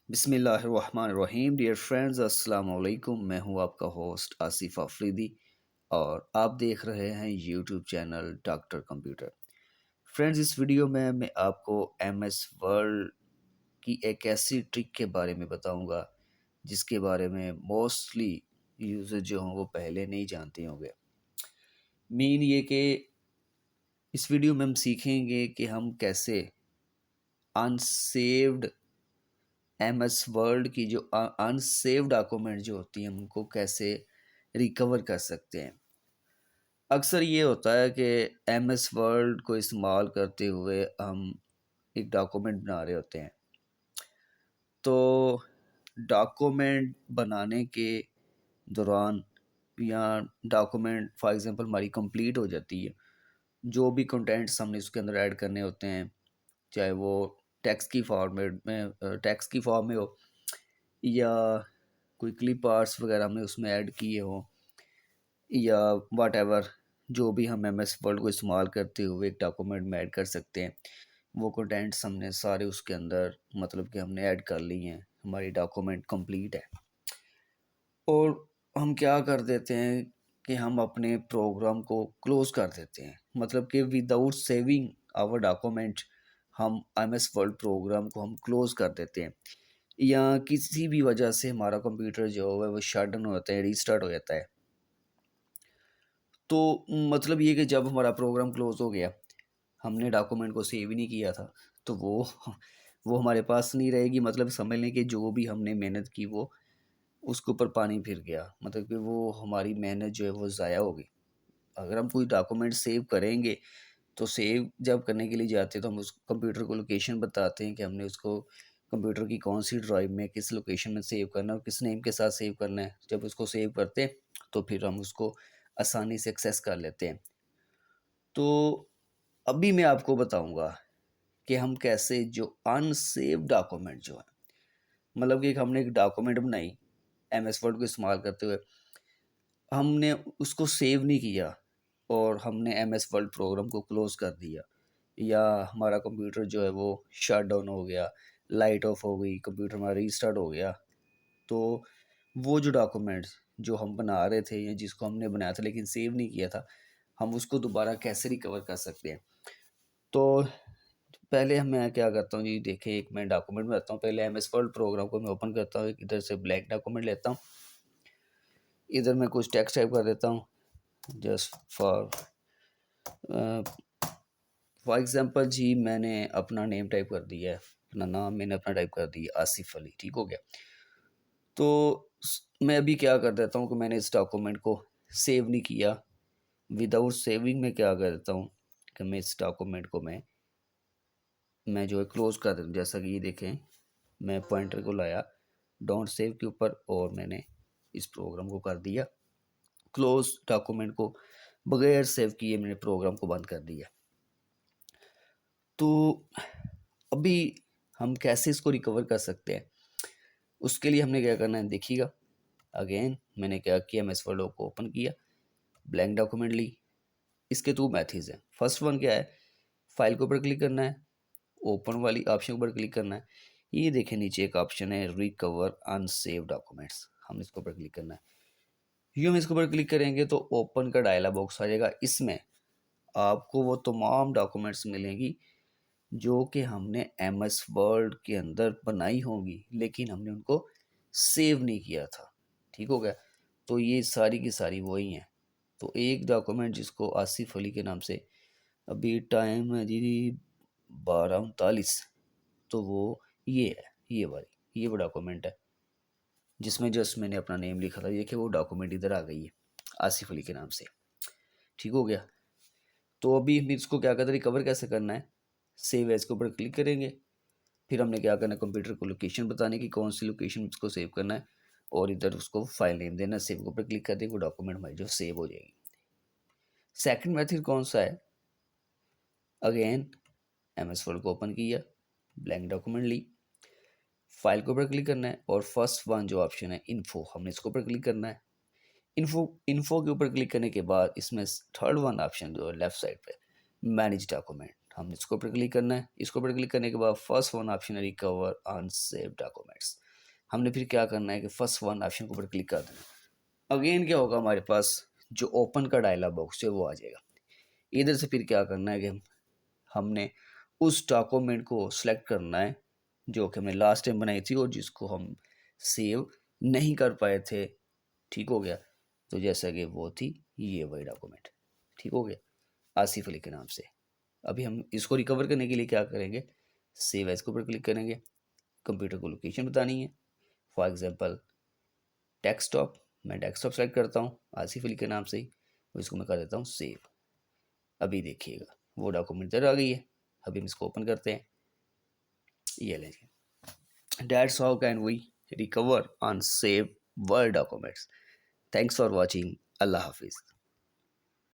बिस्मिल्लाहिर्रहमानिर्रहीम। Dear friends, अस्सलाम वालेकुम। मैं हूं आपका होस्ट आसिफ अफरीदी और आप देख रहे हैं YouTube channel doctor computer. Friends, इस वीडियो में मैं आपको एमएस वर्ड की एक ऐसी ट्रिक के बारे में बताऊंगा जिसके बारे में मोस्टली यूज़र जो हों वो पहले नहीं जानते होंगे। मीन ये कि इस वीडियो में हम सीखेंगे कि हम कैसे अनसेव्ड एमएस वर्ड की जो अनसेव डॉक्यूमेंट जो होती हैं उनको कैसे रिकवर कर सकते हैं। अक्सर ये होता है कि एमएस वर्ड को इस्तेमाल करते हुए हम एक डॉक्यूमेंट बना रहे होते हैं, तो डॉक्यूमेंट बनाने के दौरान या डॉक्यूमेंट फॉर एग्जांपल हमारी कंप्लीट हो जाती है, जो भी कंटेंट्स हमने उसके अंदर ऐड करने होते हैं, चाहे वो टेक्स्ट की फॉर्म में हो या कोई क्लिप आर्ट्स वगैरह हमने उसमें ऐड किए हों या वाट एवर, जो भी हम एम एस वर्ड को इस्तेमाल करते हुए एक डॉक्यूमेंट में ऐड कर सकते हैं, वो कंटेंट्स हमने सारे उसके अंदर मतलब कि हमने ऐड कर लिए हैं, हमारी डॉक्यूमेंट कंप्लीट है। और हम क्या कर देते हैं कि हम अपने प्रोग्राम को क्लोज कर देते हैं, मतलब कि विदाउट सेविंग आवर डॉक्यूमेंट हम एम एस वर्ड प्रोग्राम को हम क्लोज कर देते हैं, या किसी भी वजह से हमारा कंप्यूटर जो है वो शट डाउन हो जाता है, रीस्टार्ट हो जाता है। तो मतलब ये कि जब हमारा प्रोग्राम क्लोज हो गया, हमने डॉक्यूमेंट को सेव ही नहीं किया था, तो वो हमारे पास नहीं रहेगी। मतलब समझ लें कि जो भी हमने मेहनत की वो उसके ऊपर पानी फिर गया, मतलब कि वो हमारी मेहनत जो है वो ज़ाया हो गई। अगर हम कोई डॉक्यूमेंट सेव करेंगे तो सेव जब करने के लिए जाते हैं तो हम उस कंप्यूटर को लोकेशन बताते हैं कि हमने उसको कंप्यूटर की कौन सी ड्राइव में किस लोकेशन में सेव करना है और किस नेम के साथ सेव करना है। जब उसको सेव करते हैं तो फिर हम उसको आसानी से एक्सेस कर लेते हैं। तो अभी मैं आपको बताऊंगा कि हम कैसे जो अनसेव डॉक्यूमेंट जो है, मतलब कि हमने एक डॉक्यूमेंट बनाई एम एस वर्ड को इस्तेमाल करते हुए, हमने उसको सेव नहीं किया और हमने एम एस वर्ड प्रोग्राम को क्लोज कर दिया, या हमारा कंप्यूटर जो है वो शट डाउन हो गया, लाइट ऑफ हो गई, कंप्यूटर हमारा रीस्टार्ट हो गया, तो वो जो डॉक्यूमेंट्स जो हम बना रहे थे या जिसको हमने बनाया था लेकिन सेव नहीं किया था, हम उसको दोबारा कैसे रिकवर कर सकते हैं। तो पहले मैं क्या करता हूँ जी, देखिए एक मैं डॉक्यूमेंट बनाता हूँ। पहले एम एस वर्ड प्रोग्राम को मैं ओपन करता हूँ, इधर से ब्लैंक डॉक्यूमेंट लेता हूँ, इधर मैं कुछ टेक्स्ट टाइप कर देता हूँ जस्ट फॉर एग्जांपल जी, मैंने अपना नेम टाइप कर दिया है, अपना नाम मैंने अपना टाइप कर दिया आसिफ अली, ठीक हो गया। तो मैं अभी क्या कर देता हूँ कि मैंने इस डॉक्यूमेंट को सेव नहीं किया। विदाउट सेविंग में क्या कर देता हूँ कि मैं इस डॉक्यूमेंट को मैं जो है क्लोज कर देता हूँ। जैसा कि ये देखें, मैं पॉइंटर को लाया डोंट सेव के ऊपर और मैंने इस प्रोग्राम को कर दिया क्लोज। डॉक्यूमेंट को बगैर सेव किए मैंने प्रोग्राम को बंद कर दिया। तो अभी हम कैसे इसको रिकवर कर सकते हैं, उसके लिए हमने क्या करना है देखिएगा। अगेन मैंने क्या किया, मैं इस वर्ड को ओपन किया, ब्लैंक डॉक्यूमेंट ली। इसके 2 मेथड्स हैं। फर्स्ट वन क्या है, फाइल के ऊपर क्लिक करना है, ओपन वाली ऑप्शन पर क्लिक करना है। ये देखें नीचे एक ऑप्शन है रिकवर अनसेव डॉक्यूमेंट्स, हम इसके ऊपर क्लिक करना है। ये हम इसके ऊपर क्लिक करेंगे तो ओपन का डायलॉग बॉक्स आ जाएगा। इसमें आपको वो तमाम डॉक्यूमेंट्स मिलेंगी जो कि हमने एम एस वर्ड के अंदर बनाई होंगी लेकिन हमने उनको सेव नहीं किया था, ठीक हो गया। तो ये सारी की सारी वही हैं। तो एक डॉक्यूमेंट जिसको आसिफ अली के नाम से, अभी टाइम है जी 12:39, तो वो ये है, ये वो डॉक्यूमेंट है जिसमें जस्ट मैंने अपना नेम लिखा था। देखिए वो डॉक्यूमेंट इधर आ गई है आसिफ अली के नाम से, ठीक हो गया। तो अभी हम इसको क्या करते हैं, रिकवर कैसे करना है, सेव एज के ऊपर क्लिक करेंगे। फिर हमने क्या करना है, कंप्यूटर को लोकेशन बताने की कौन सी लोकेशन उसको सेव करना है और इधर उसको फाइल नेम देना, सेव के ऊपर क्लिक कर देंगे, वो डॉक्यूमेंट हमारी जो सेव हो जाएगी। सेकंड मेथड कौन सा है, अगेन एम एस वर्ड को ओपन किया, ब्लैंक डॉक्यूमेंट ली, फाइल के ऊपर क्लिक करना है और फर्स्ट वन जो ऑप्शन है इन्फो, हमने इसके ऊपर क्लिक करना है। इन्फो के ऊपर क्लिक करने के बाद इसमें थर्ड वन ऑप्शन जो है लेफ्ट साइड पे मैनेज डॉक्यूमेंट, हमने इसको ऊपर क्लिक करना है। इसको ऊपर क्लिक करने के बाद फर्स्ट वन ऑप्शन है रिकवर अनसेव्ड डॉक्यूमेंट्स। हमने फिर क्या करना है कि फर्स्ट वन ऑप्शन के ऊपर क्लिक कर देना। अगेन क्या होगा, हमारे पास जो ओपन का डायलॉग बॉक्स है वो आ जाएगा। इधर से फिर क्या करना है कि हमने उस डॉक्यूमेंट को सिलेक्ट करना है जो कि हमने लास्ट टाइम बनाई थी और जिसको हम सेव नहीं कर पाए थे। ठीक हो गया। तो जैसा कि वो थी ये वही डॉक्यूमेंट। ठीक हो गया, आसिफ अली के नाम से। अभी हम इसको रिकवर करने के लिए क्या करेंगे, सेव एज के ऊपर क्लिक करेंगे। कंप्यूटर को लोकेशन बतानी है, फॉर एग्जांपल डेस्कटॉप। मैं डेस्कटॉप सेलेक्ट करता हूँ आसिफ अली के नाम से ही, और इसको मैं कर देता हूँ सेव। अभी देखिएगा वो डॉक्यूमेंट इधर आ गई है। अभी हम इसको ओपन करते हैं, ये लेंगे। That's how can we recover on save Word documents. Thanks for watching. Allah Hafiz.